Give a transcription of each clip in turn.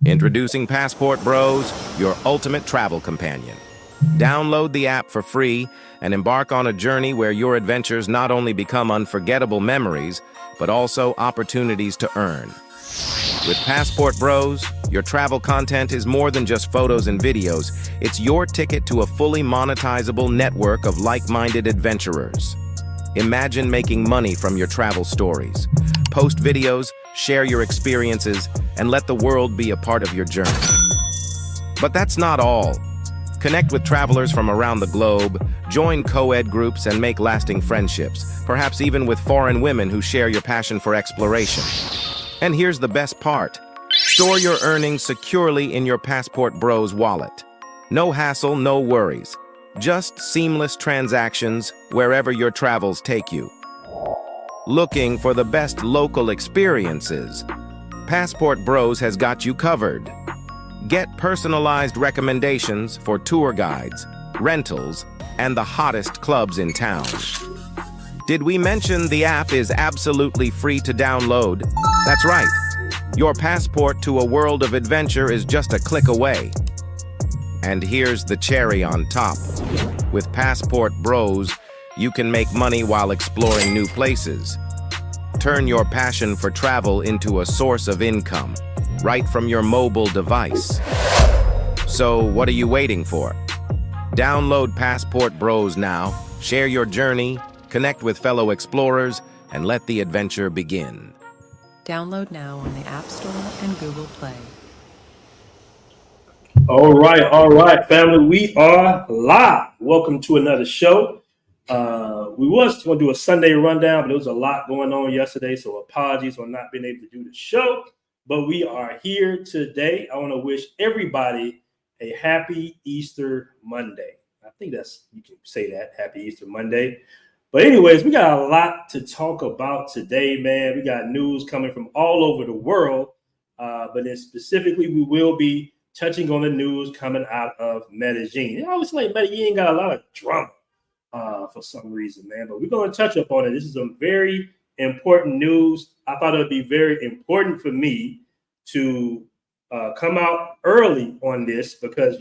Introducing Passport Bros, your ultimate travel companion. Download the app for free and embark on a journey where your adventures not only become unforgettable memories, but also opportunities to earn. With Passport Bros, your travel content is more than just photos and videos. It's your ticket to a fully monetizable network of like-minded adventurers. Imagine making money from your travel stories. Post videos, share your experiences, and let the world be a part of your journey. But that's not all. Connect with travelers from around the globe, join co-ed groups, and make lasting friendships, perhaps even with foreign women who share your passion for exploration. And here's the best part. Store your earnings securely in your Passport Bros wallet. No hassle, no worries. Just seamless transactions wherever your travels take you. Looking for the best local experiences? Passport Bros has got you covered. Get personalized recommendations for tour guides, rentals, and the hottest clubs in town. Did we mention the app is absolutely free to download? That's right. Your passport to a world of adventure is just a click away. And here's the cherry on top. With Passport Bros, you can make money while exploring new places. Turn your passion for travel into a source of income, right from your mobile device. So what are you waiting for? Download Passport Bros now, share your journey, connect with fellow explorers, and let the adventure begin. Download now on the App Store and Google Play. All right, family. We are live. Welcome to another show. We was going to do a Sunday rundown, but there was a lot going on yesterday, so apologies on not being able to do the show. But we are here today. I want to wish everybody a happy Easter Monday. I think you can say that, happy Easter Monday. But anyways, we got a lot to talk about today, man. We got news coming from all over the world, but then specifically, we will be touching on the news coming out of Medellin. I always like Medellin got a lot of drama for some reason, man. But we're going to touch up on it. This is some very important news. I thought it would be very important for me to come out early on this because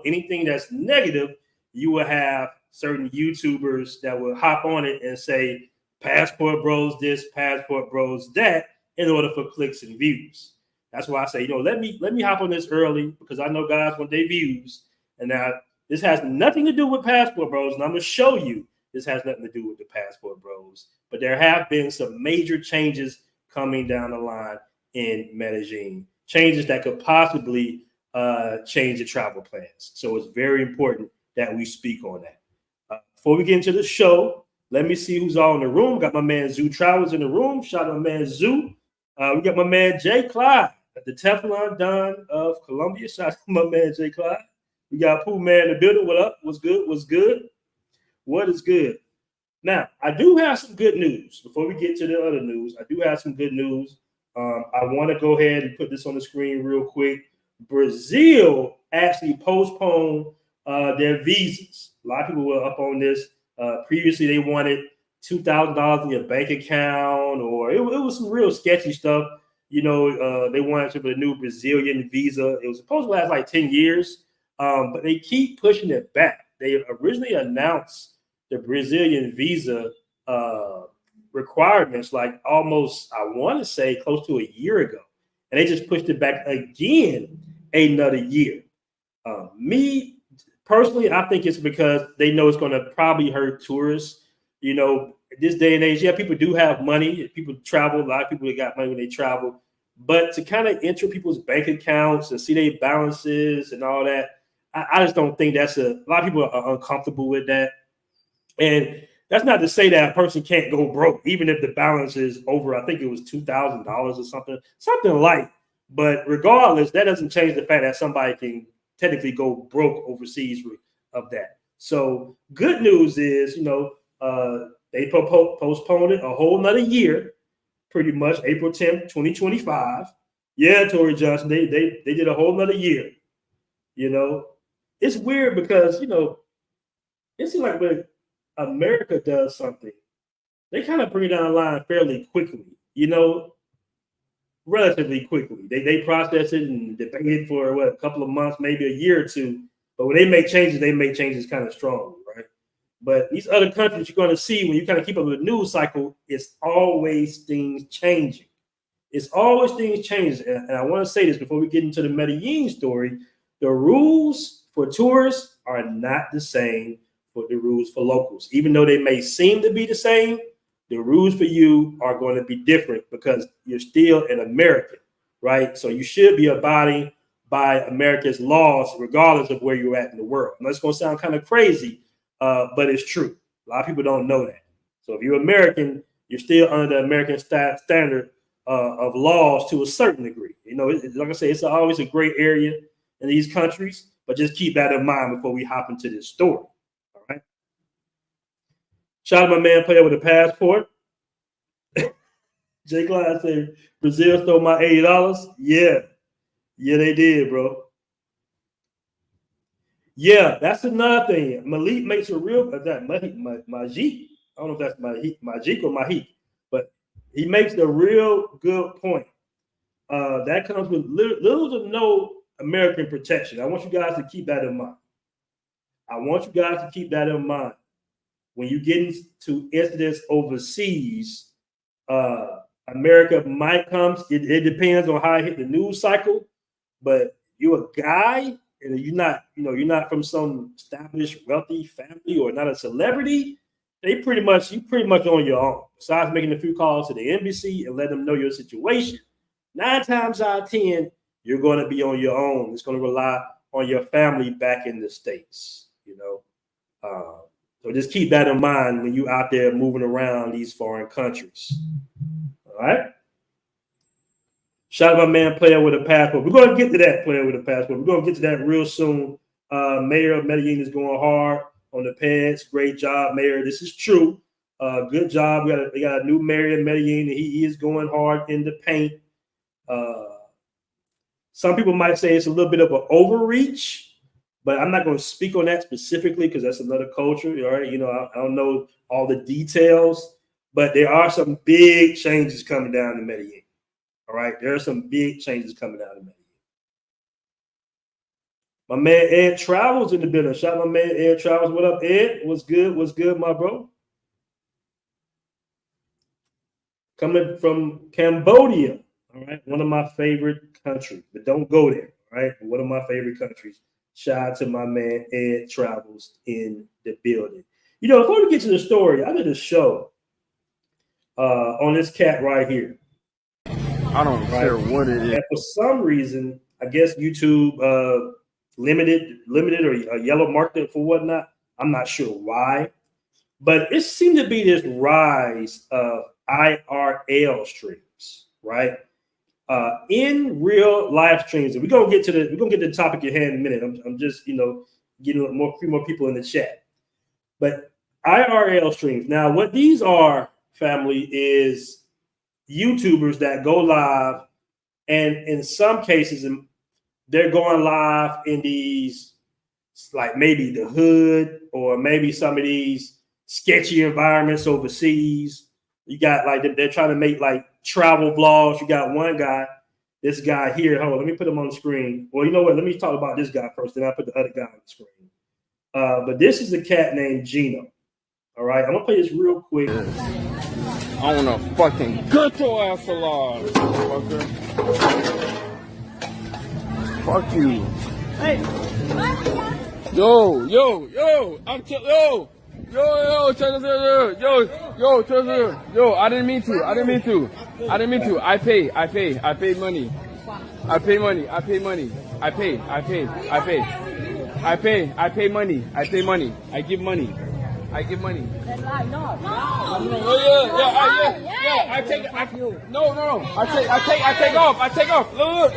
anything that's negative, you will have certain YouTubers that will hop on it and say Passport Bros this, Passport Bros that, in order for clicks and views. That's why I say, let me hop on this early because I know guys want their views. And now this has nothing to do with Passport Bros, and I'm going to show you this has nothing to do with the Passport Bros. But there have been some major changes coming down the line in Medellin, changes that could possibly change the travel plans. So it's very important that we speak on that. Before we get into the show, let me see who's all in the room. Got my man Zoo Travels in the room. Shout out to my man Zoo. We got my man Jay Clyde, the Teflon Don of Colombia. Shout out to my man Jay Clyde. We got Pooh Man in the building. What up? What's good? What's good? What is good? Now, I do have some good news. Before we get to the other news, I do have some good news. I want to go ahead and put this on the screen real quick. Brazil actually postponed their visas. A lot of people were up on this. Previously, they wanted $2,000 in your bank account, or it was some real sketchy stuff. They wanted for the new Brazilian visa. It was supposed to last like 10 years, but they keep pushing it back. They originally announced the Brazilian visa requirements like almost, I want to say, close to a year ago. And they just pushed it back again another year. Me, personally, I think it's because they know it's going to probably hurt tourists. This day and age, yeah, people do have money. People travel. A lot of people got money when they travel. But to kind of enter people's bank accounts and see their balances and all that, I just don't think a lot of people are uncomfortable with that. And that's not to say that a person can't go broke, even if the balance is over, I think it was $2,000 or something light. But regardless, that doesn't change the fact that somebody can technically go broke overseas of that. So good news is, they postponed it a whole nother year, pretty much April 10th, 2025. Yeah, Tory Johnson, they did a whole nother year. It's weird because, it seems like when America does something, they kind of bring it down the line fairly quickly. relatively quickly. They process it and debate it for a couple of months, maybe a year or two. But when they make changes kind of strongly, right? But these other countries you're going to see when you kind of keep up with the news cycle, it's always things changing. It's always things changing. And I want to say this before we get into the Medellin story. The rules for tourists are not the same for the rules for locals. Even though they may seem to be the same, the rules for you are going to be different because you're still an American, right? So you should be abiding by America's laws regardless of where you're at in the world. And that's going to sound kind of crazy, but it's true. A lot of people don't know that. So if you're American, you're still under the American standard of laws to a certain degree. You know, like I say, it's always a gray area in these countries, but just keep that in mind before we hop into this story. All right. Shout out to my man player with a passport. Jay Clyde said, Brazil stole my $80. Yeah. Yeah, they did, bro. Yeah, that's another thing. Malik makes a real Majik. I don't know if that's Majik or Mahik, but he makes a real good point. That comes with little to no American protection. I want you guys to keep that in mind. When you get into incidents overseas, America might come. It depends on how it hit the news cycle. But you're a guy, and you're not from some established wealthy family or not a celebrity. You pretty much on your own. Besides making a few calls to the embassy and let them know your situation, 9 times out of 10, you're going to be on your own. It's going to rely on your family back in the States. So just keep that in mind when you're out there moving around these foreign countries. All right. Shout out my man, player with a passport. We're going to get to that player with a passport. We're going to get to that real soon. Mayor of Medellin is going hard on the pads. Great job, Mayor. This is true. Good job. We got a new mayor in Medellin, and he is going hard in the paint. Some people might say it's a little bit of an overreach, but I'm not going to speak on that specifically because that's another culture. All right, I don't know all the details, but there are some big changes coming down in Medellin. All right, there are some big changes coming out of Medellin. My man Ed Travels in the building. Shout out my man Ed Travels. What up, Ed? What's good? What's good, my bro? Coming from Cambodia. All right, one of my favorite countries, but don't go there. All right, one of my favorite countries. Shout out to my man Ed Travels in the building. Before we get to the story, I did a show on this cat right here. I don't care what it is. And for some reason, I guess YouTube limited or yellow marked it for whatnot. I'm not sure why, but it seemed to be this rise of IRL streams, right? In real live streams, and we're gonna get to the topic at hand in a minute. I'm just getting a few more people in the chat, but IRL streams. Now, what these are, family, is YouTubers that go live, and in some cases, they're going live in these, like maybe the hood or maybe some of these sketchy environments overseas. You got they're trying to make travel vlogs. You got one guy, this guy here. Hold on, let me put him on the screen. Well, you know what? Let me talk about this guy first, then I'll put the other guy on the screen. But this is a cat named Gino. All right, I'm gonna play this real quick. I want to fucking gut your ass alive, motherfucker. Fuck you. Hey. Yo, I didn't mean to. I pay money. I pay money. I give money. No. I take off. Look.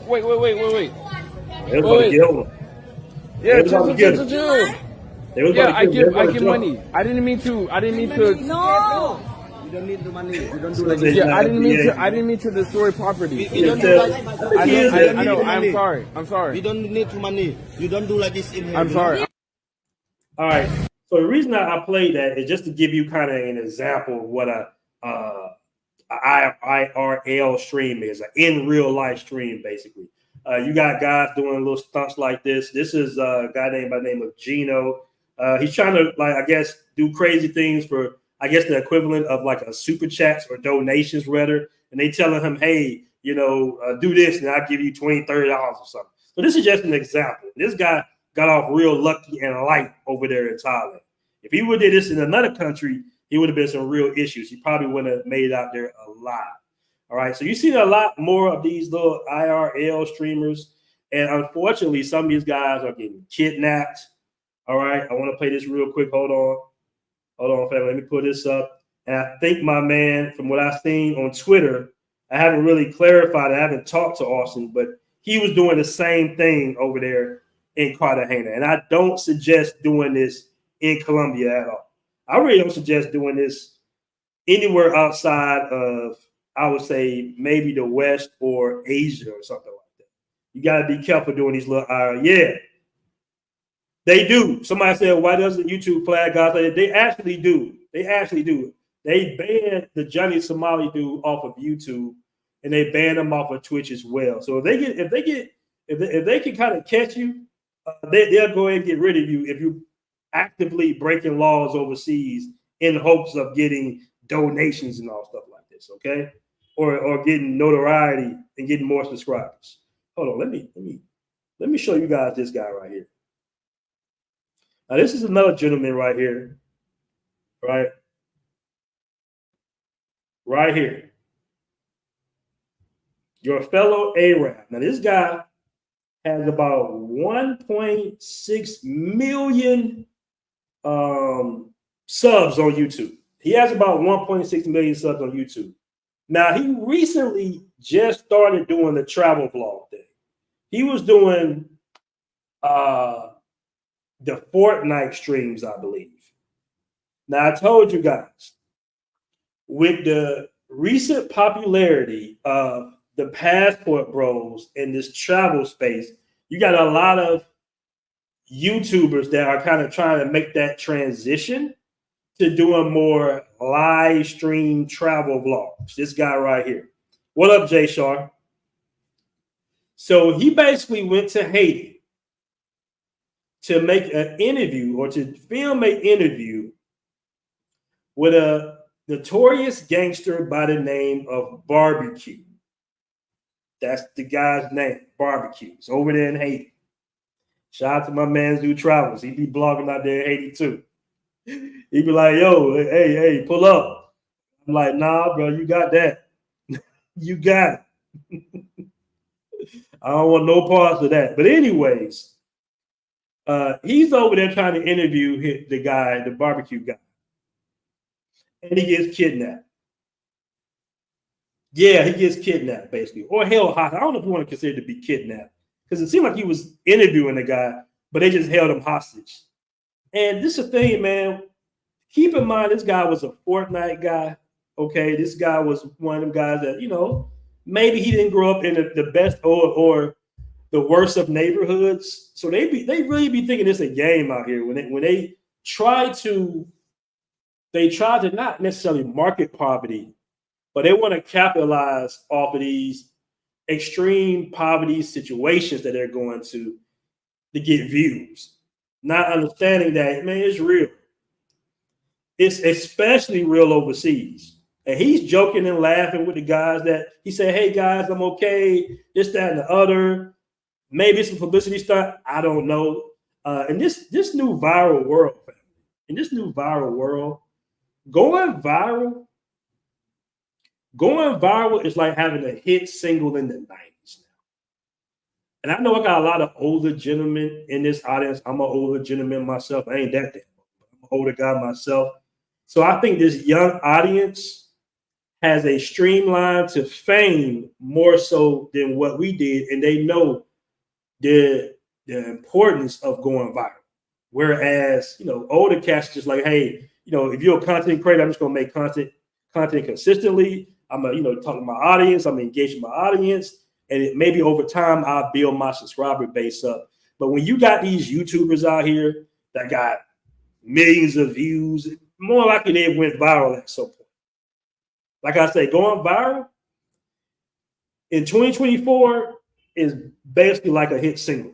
Wait. I give money. I didn't mean to. No. You don't need the money. You don't do like this. Yeah, I didn't mean to destroy property. We don't do like this. I know. I'm sorry. We don't need money. You don't do like this in here. I'm sorry. All right. So the reason I played that is just to give you kind of an example of what IRL stream is, an in real life stream, basically. You got guys doing little stunts like this. This is a guy named by the name of Gino. He's trying to, like, I guess, do crazy things for, I guess, the equivalent of like a super chats or donations, rather. And they telling him, hey, do this and I'll give you $20, $30 or something. So this is just an example. This guy got off real lucky and light over there in Thailand. If he would have did this in another country, he would have been some real issues. He probably wouldn't have made it out there alive. All right. So you see a lot more of these little IRL streamers. And unfortunately, some of these guys are getting kidnapped. All right. I want to play this real quick. Hold on, family. Let me put this up. And I think my man, from what I've seen on Twitter, I haven't really clarified. I haven't talked to Austin, but he was doing the same thing over there in Cartagena. And I don't suggest doing this in Colombia at all. I really don't suggest doing this anywhere outside of, I would say, maybe the West or Asia or something like that. You got to be careful doing these little yeah. They do. Somebody said, why doesn't YouTube flag guys? They actually do. They actually do. They banned the Johnny Somali dude off of YouTube, and they banned him off of Twitch as well. So if they can kind of catch you, they'll go ahead and get rid of you if you actively breaking laws overseas in hopes of getting donations and all stuff like this, okay? Or getting notoriety and getting more subscribers. Hold on, let me show you guys this guy right here. Now, this is another gentleman right here, right? Right here. Your fellow Arab. Now, this guy has about 1.6 million subs on YouTube. He has about 1.6 million subs on YouTube. Now, he recently just started doing the travel vlog thing. He was doing the Fortnite streams, I believe. Now, I told you guys, with the recent popularity of the passport bros in this travel space, you got a lot of YouTubers that are kind of trying to make that transition to doing more live stream travel vlogs. This guy right here. What up, Jay Shar? So he basically went to Haiti to make an interview or to film an interview with a notorious gangster by the name of Barbecue. That's the guy's name, Barbecue. It's over there in Haiti. Shout out to my man who travels. He be blogging out there in Haiti too. He be like, yo, hey, pull up. I'm like, nah, bro, you got that. You got it. I don't want no parts of that. But anyways, he's over there trying to interview the guy, the barbecue guy. And he gets kidnapped. Yeah, he gets kidnapped, basically. Or held hostage. I don't know if you want to consider it to be kidnapped. Because it seemed like he was interviewing the guy, but they just held him hostage. And this is the thing, man. Keep in mind, this guy was a Fortnite guy. Okay, this guy was one of them guys that, maybe he didn't grow up in the best or the worst of neighborhoods. So they really be thinking it's a game out here when they try to not necessarily market poverty, but they want to capitalize off of these extreme poverty situations that they're going to get views. Not understanding that, man, it's real. It's especially real overseas. And he's joking and laughing with the guys that he said, hey, guys, I'm okay. This, that, and the other. Maybe it's a publicity stunt. I don't know. In this new viral world, going viral is like having a hit single in the 90s now. And I know I got a lot of older gentlemen in this audience. I'm an older gentleman myself. I ain't that damn. I'm an older guy myself. So I think this young audience has a streamline to fame more so than what we did. And they know the importance of going viral. Whereas, older cats just like, hey, if you're a content creator, I'm just going to make content consistently. I'm going to talk to my audience. I'm engaging my audience. And maybe over time, I'll build my subscriber base up. But when you got these YouTubers out here that got millions of views, more likely they went viral at some point. like I say, going viral in 2024 is basically like a hit single.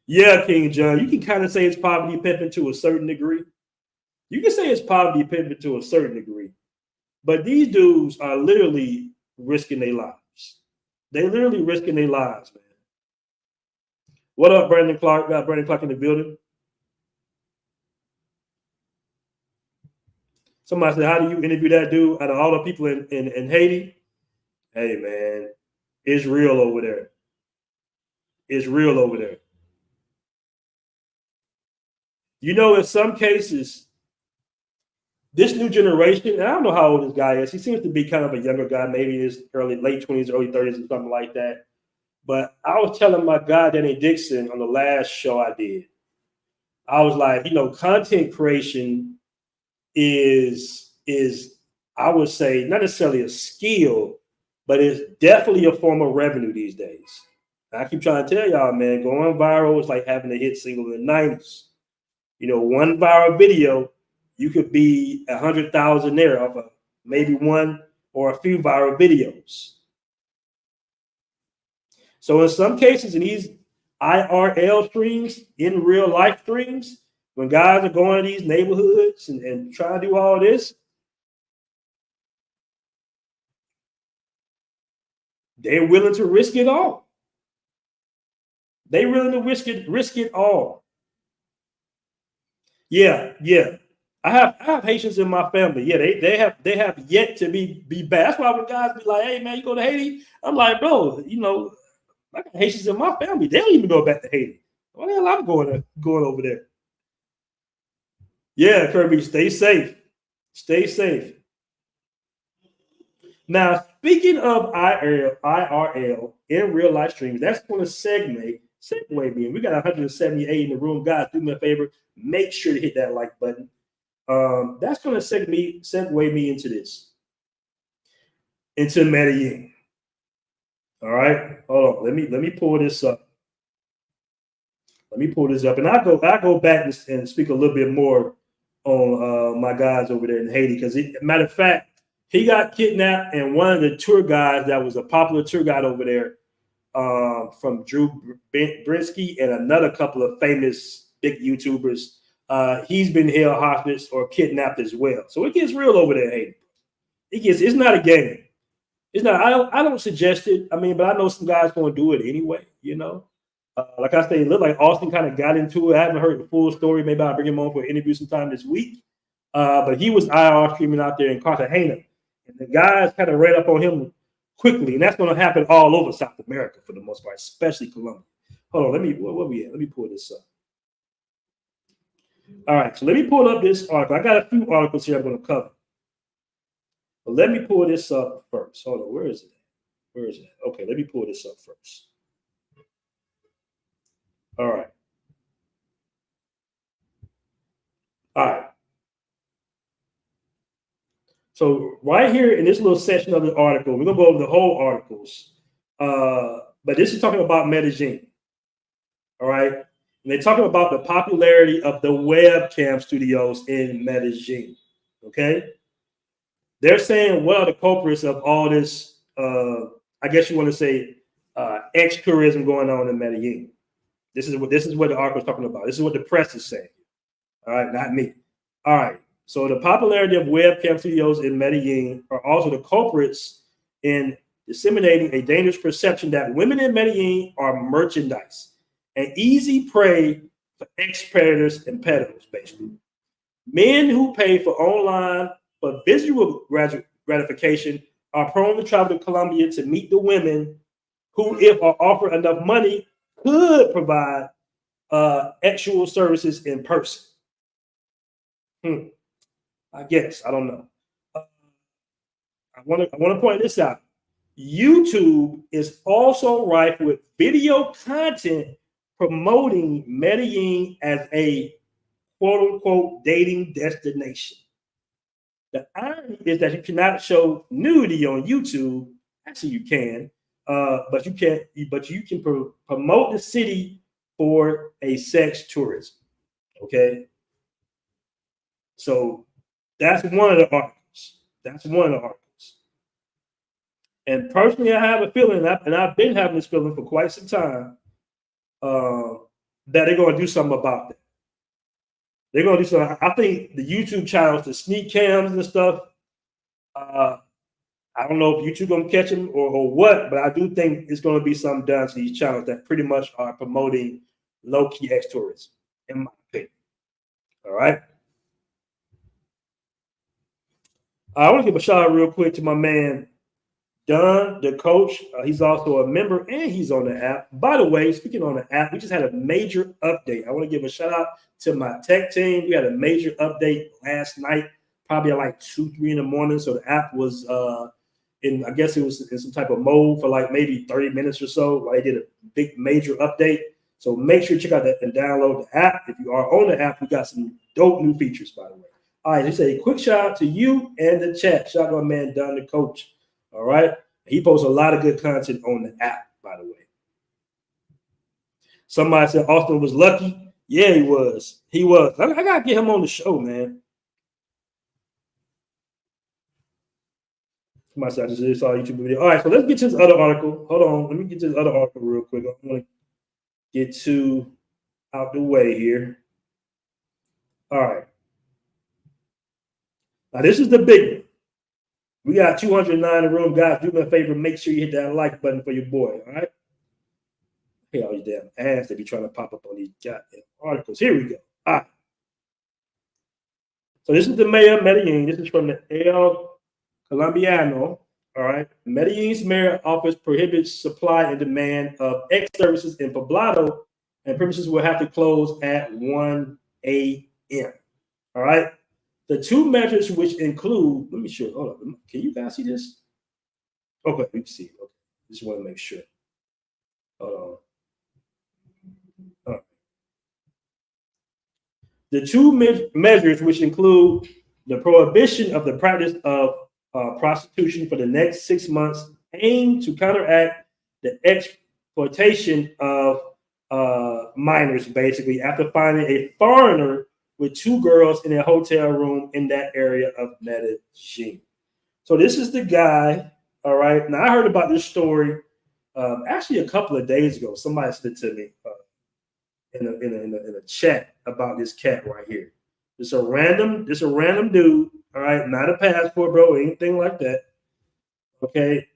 Yeah, King John, you can kind of say it's poverty pimping to a certain degree. You can say it's poverty pimping to a certain degree. But these dudes are literally risking their lives. They're literally risking their lives, man. What up, Brandon Clark? Got Brandon Clark in the building. Somebody said, how do you interview that dude out of all the people in Haiti? Hey, man, it's real over there. It's real over there. You know, in some cases, this new generation, and I don't know how old this guy is. He seems to be kind of a younger guy, maybe in his late 20s, early 30s, or something like that. But I was telling my guy, Danny Dixon, on the last show I did, I was like, you know, content creation is I would say not necessarily a skill, but it's definitely a form of revenue these days. And I keep trying to tell y'all, man, going viral is like having a hit single in the 90s. You know, one viral video, you could be 100,000 there off of maybe one or a few viral videos. So in some cases, in these IRL streams, in real life streams, when guys are going to these neighborhoods and trying to do all this, they're willing to risk it all. They're willing to risk it all. Yeah. I have Haitians in my family. Yeah, they have yet to be bad. That's why when guys be like, hey man, you go to Haiti, I'm like, bro, you know, I got Haitians in my family. They don't even go back to Haiti. Why the hell I'm going over there? Yeah, Kirby, stay safe. Stay safe. Now, speaking of IRL in real life streams, that's going to segue me. And we got 178 in the room. Guys, do me a favor. Make sure to hit that like button. That's going to segue me into this. Into Medellin. All right. Hold on. Let me pull this up. Let me pull this up. And I go back and speak a little bit more on my guys over there in Haiti. Because matter of fact, he got kidnapped, and one of the tour guides that was a popular tour guide over there from Drew Brinsky and another couple of famous big YouTubers, he's been held hostage or kidnapped as well. So it gets real over there in Haiti. It's not a game. It's not. I don't suggest it. I mean, but I know some guys going to do it anyway, you know. Like I say, it looked like Austin kind of got into it. I haven't heard the full story. Maybe I'll bring him on for an interview sometime this week. But he was IR streaming out there in Cartagena. And the guys kind of ran up on him quickly. And that's going to happen all over South America for the most part, especially Colombia. Hold on. Where we at? Let me pull this up. All right. So let me pull up this article. I got a few articles here I'm going to cover. But let me pull this up first. Hold on. Where is it? Okay. Let me pull this up first. All right. So right here in this little section of the article, we're going to go over the whole articles. But this is talking about Medellin. All right. And they're talking about the popularity of the webcam studios in Medellin. Okay. They're saying, what are the culprits of all this, I guess you want to say, ex-tourism going on in Medellin? This is what the article is talking about. This is what the press is saying. All right, not me. All right. So the popularity of webcam studios in Medellin are also the culprits in disseminating a dangerous perception that women in Medellin are merchandise, an easy prey for ex-predators and peddlers, basically. Men who pay for online for visual gratification are prone to travel to Colombia to meet the women who, if are offered enough money, could provide actual services in person. I guess. I don't know. I want to point this out. YouTube is also rife with video content promoting Medellin as a quote-unquote dating destination. The irony is that you cannot show nudity on YouTube. Actually, you can, but you can't. But you can promote the city for a sex tourism. Okay, so that's one of the articles. And personally, I have a feeling, and I've been having this feeling for quite some time, that they're going to do something about that. They're going to do something. I think the YouTube channels, the sneak cams and stuff, I don't know if YouTube going to catch them or what, but I do think it's going to be something done to these channels that pretty much are promoting low-key ex-tourism, in my opinion. All right. I want to give a shout out real quick to my man, Don, the coach. He's also a member and he's on the app. By the way, speaking on the app, we just had a major update. I want to give a shout out to my tech team. We had a major update last night, probably at like 2, 3 in the morning. So the app was I guess it was in some type of mode for like maybe 30 minutes or so while they did a big major update. So make sure you check out that and download the app. If you are on the app, we got some dope new features, by the way. All right, just a quick shout out to you and the chat. Shout out to my man, Don, the coach. All right. He posts a lot of good content on the app, by the way. Somebody said Austin was lucky. Yeah, he was. He was. I got to get him on the show, man. Somebody said I just saw a YouTube video. All right, so let's get to this other article. Hold on. Let me get to this other article real quick. I'm going to get to out the way here. All right. Now, this is the big one. We got 209 in the room. Guys, do me a favor. Make sure you hit that like button for your boy, all right? Hey, all these damn ads that be trying to pop up on these goddamn articles. Here we go. All right. So this is the mayor of Medellin. This is from the El Colombiano, all right? Medellin's mayor office prohibits supply and demand of X services in Poblado, and premises will have to close at 1 a.m., all right? The two measures, which include, let me show. Hold on. Can you guys see this? Okay, you can see it. Okay. Just want to make sure. Hold on. All right. The two measures, which include the prohibition of the practice of prostitution for the next 6 months, aim to counteract the exploitation of minors, basically, after finding a foreigner with 2 girls in a hotel room in that area of Medellin. So this is the guy, all right? Now, I heard about this story actually a couple of days ago. Somebody said to me in a chat about this cat right here. It's a random dude, all right? Not a passport, bro, anything like that. Okay?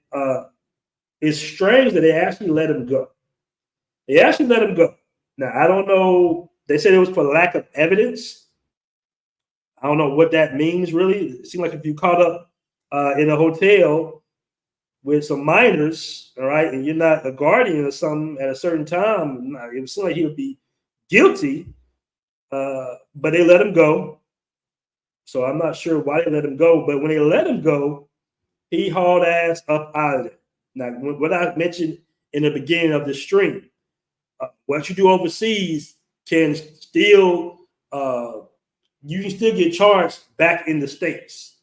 It's strange that they actually let him go. They actually let him go. Now, I don't know. They said it was for lack of evidence. I don't know what that means, really. It seemed like if you caught up in a hotel with some minors, all right, and you're not a guardian or something at a certain time, it would seem like he would be guilty, but they let him go. So I'm not sure why they let him go, but when they let him go, he hauled ass up out of there. Now, what I mentioned in the beginning of the stream, what you do overseas can still you can still get charged back in the States.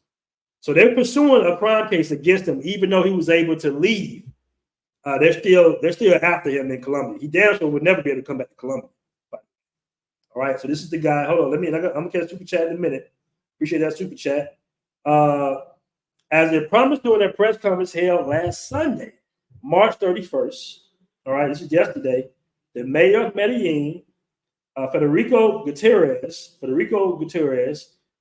So they're pursuing a crime case against him, even though he was able to leave. They're still after him in Colombia. He damn sure would never be able to come back to Colombia. All right, so this is the guy. Hold on, I'm gonna catch super chat in a minute. Appreciate that super chat. As they promised during their press conference held last Sunday, March 31st. All right, this is yesterday. The mayor of Medellin, Federico Gutierrez,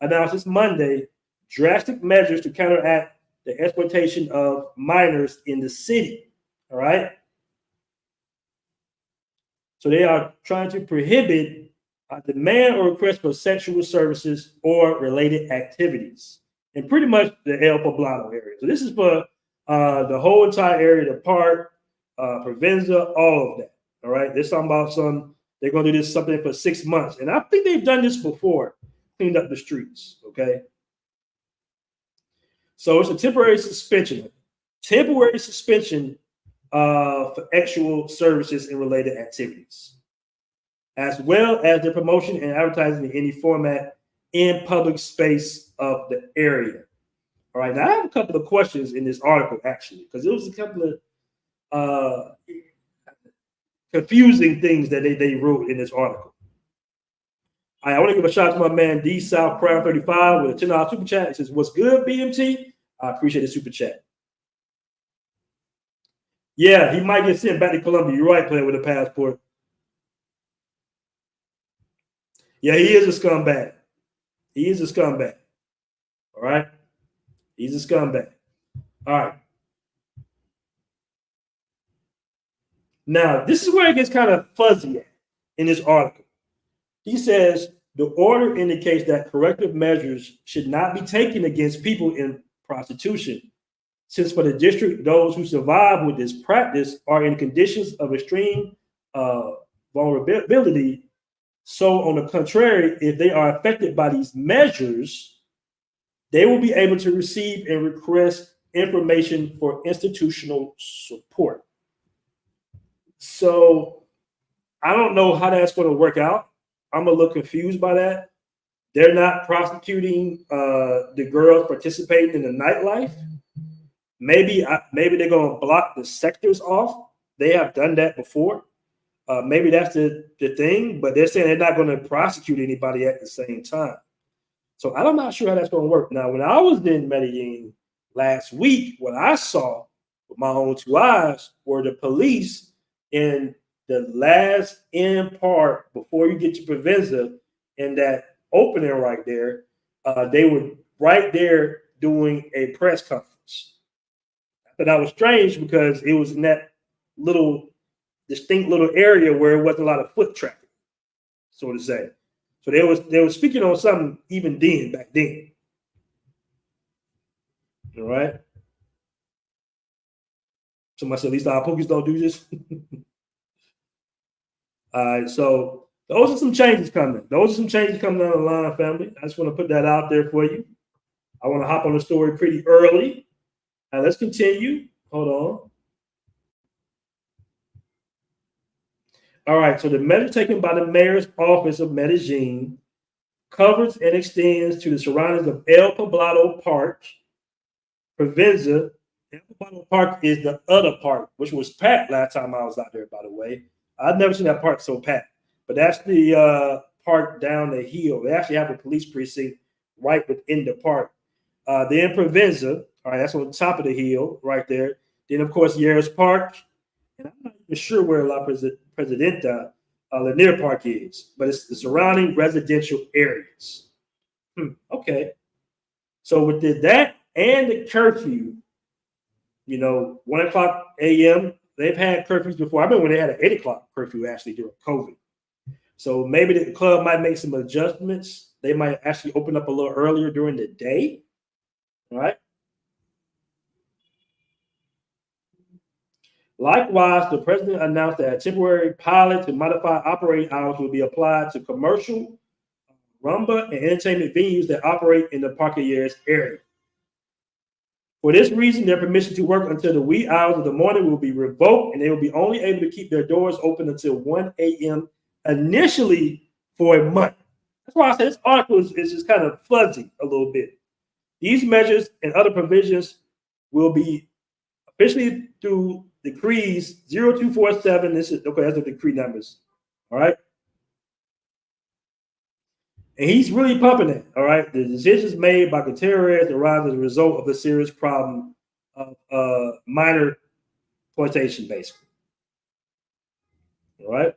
announced this Monday drastic measures to counteract the exploitation of minors in the city. All right. So they are trying to prohibit demand or request for sexual services or related activities in pretty much the El Poblado area. So this is for the whole entire area, the park, Provenza, all of that. All right. They're talking about they're going to do this something for 6 months. And I think they've done this before, cleaned up the streets. Okay. So it's a temporary suspension for actual services and related activities, as well as the promotion and advertising in any format in public space of the area. All right. Now, I have a couple of questions in this article, actually, because there was a couple of confusing things that they wrote in this article. All right, I want to give a shout out to my man D South Crown 35 with a $10 super chat. It says, "What's good, BMT?" I appreciate the super chat. Yeah, he might get sent back to Colombia. You're right, player with a passport. Yeah, he is a scumbag. He is a scumbag. All right? He's a scumbag. All right. Now, this is where it gets kind of fuzzy in this article. He says the order indicates that corrective measures should not be taken against people in prostitution, since for the district, those who survive with this practice are in conditions of extreme vulnerability. So, on the contrary, if they are affected by these measures, they will be able to receive and request information for institutional support. So, I don't know how that's going to work out. I'm a little confused by that. They're not prosecuting the girls participating in the nightlife. Maybe they're going to block the sectors off. They have done that before. Maybe that's the thing, but they're saying they're not going to prosecute anybody at the same time. So I'm not sure how that's going to work. Now, when I was in Medellin last week, what I saw with my own two eyes were the police in the last end part before you get to Provenza in that opening right there. They were right there doing a press conference. I thought that was strange because it was in that distinct little area where it wasn't a lot of foot traffic, so to say. So they were speaking on something even back then. All right. Somebody said at least our pookies don't do this. All right, so those are some changes coming. Those are some changes coming down the line, family. I just want to put that out there for you. I want to hop on the story pretty early. Now let's continue. Hold on. All right, so the measure taken by the mayor's office of Medellin covers and extends to the surroundings of El Poblado Park, Provenza. El Poblado Park is the other park, which was packed last time I was out there, by the way. I've never seen that park so packed. But that's the park down the hill. They actually have a police precinct right within the park. Then Provenza, all right, that's on the top of the hill right there. Then, of course, Years Park. And I'm not even sure where La Presidenta Lanier Park is, but it's the surrounding residential areas. Okay. So with that and the curfew, 1 o'clock a.m., they've had curfews before. I remember when they had an 8 o'clock curfew actually during COVID. So maybe the club might make some adjustments. They might actually open up a little earlier during the day. All right. Likewise, the president announced that a temporary pilot to modify operating hours will be applied to commercial, rumba, and entertainment venues that operate in the Parque Years area. For this reason, their permission to work until the wee hours of the morning will be revoked, and they will be only able to keep their doors open until 1 a.m. initially for a month. That's why I said this article is just kind of fuzzy a little bit. These measures and other provisions will be officially through decrees 0247. This is okay, that's the decree numbers. All right. And he's really pumping it. All right. The decisions made by Gutierrez arrived as a result of a serious problem of minor exploitation, basically. All right.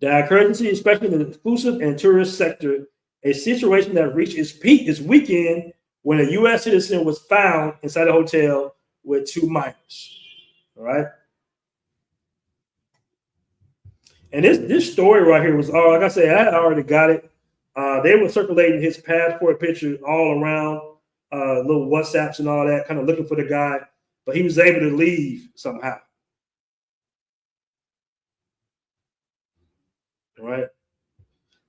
The occurrency, especially in the exclusive and tourist sector, a situation that reached its peak this weekend when a U.S. citizen was found inside a hotel with 2 minors. All right. And this story right here was, like I said, I already got it. They were circulating his passport picture all around, little WhatsApps and all that, kind of looking for the guy, but he was able to leave somehow. All right.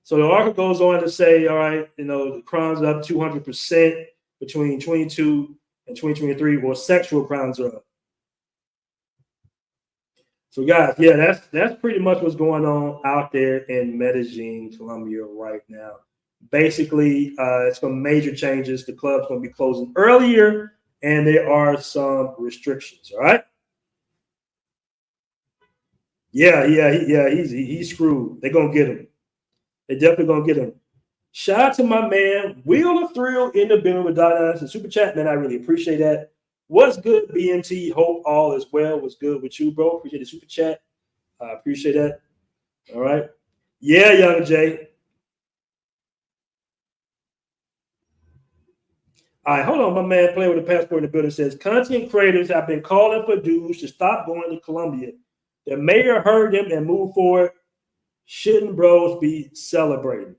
So the article goes on to say, all right, the crimes are up 200% between 22 and 2023, or sexual crimes are up. So guys, yeah, that's pretty much what's going on out there in Medellin, Colombia right now. Basically, it's some major changes. The club's going to be closing earlier, and there are some restrictions. All right. Yeah. He's screwed. They're gonna get him. They're definitely gonna get him. Shout out to my man Wheel of Thrill in the building with $9 and super chat, man. I really appreciate that. What's good, BMT? Hope all is well. What's good with you, bro? Appreciate the super chat. I appreciate that. All right. Yeah, Young Jay. All right, hold on. My man playing with the passport in the building says content creators have been calling for dudes to stop going to Colombia. The mayor heard them and moved forward. Shouldn't bros be celebrating?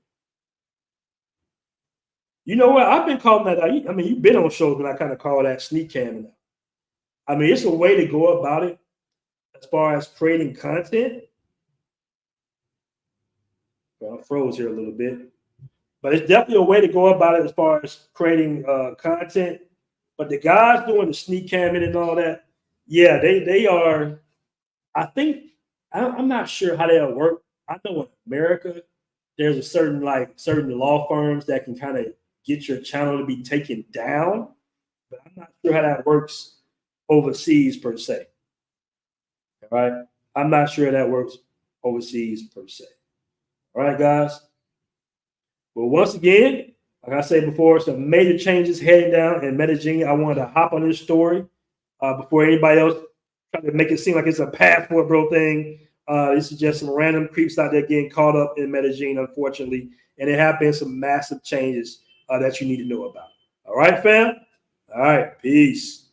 You know what? I've been calling that. I mean, you've been on shows when I kind of call that sneak camming. I mean, it's a way to go about it as far as creating content. Well, I froze here a little bit. But it's definitely a way to go about it as far as creating content. But the guys doing the sneak camming and all that, yeah, they are. I think I'm not sure how they'll work. I know in America, there's a certain law firms that can kind of get your channel to be taken down, but I'm not sure how that works overseas per se. All right, I'm not sure that works overseas per se. All right, guys. Well, once again, like I said before, some major changes heading down in Medellin. I wanted to hop on this story before anybody else try to make it seem like it's a passport bro thing. This is just some random creeps out there getting caught up in Medellin, unfortunately. And there have been some massive changes that you need to know about. All right, fam? All right, peace.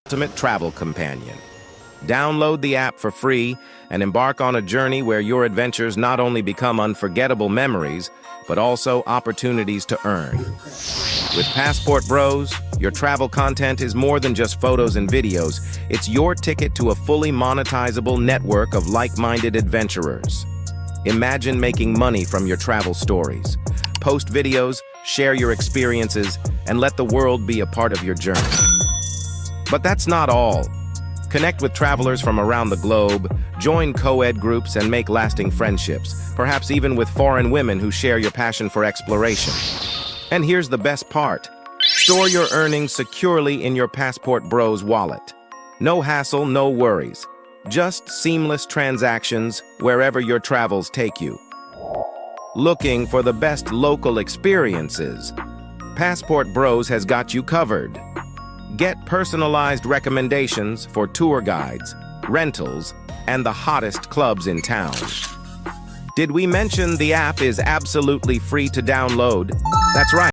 Ultimate travel companion. Download the app for free and embark on a journey where your adventures not only become unforgettable memories, but also opportunities to earn. With Passport Bros, your travel content is more than just photos and videos. It's your ticket to a fully monetizable network of like-minded adventurers. Imagine making money from your travel stories. Post videos, share your experiences, and let the world be a part of your journey. But that's not all. Connect with travelers from around the globe, join co-ed groups, and make lasting friendships, perhaps even with foreign women who share your passion for exploration. And here's the best part. Store your earnings securely in your Passport Bros wallet. No hassle, no worries. Just seamless transactions wherever your travels take you. Looking for the best local experiences? Passport Bros has got you covered. Get personalized recommendations for tour guides, rentals, and the hottest clubs in town. Did we mention the app is absolutely free to download? That's right.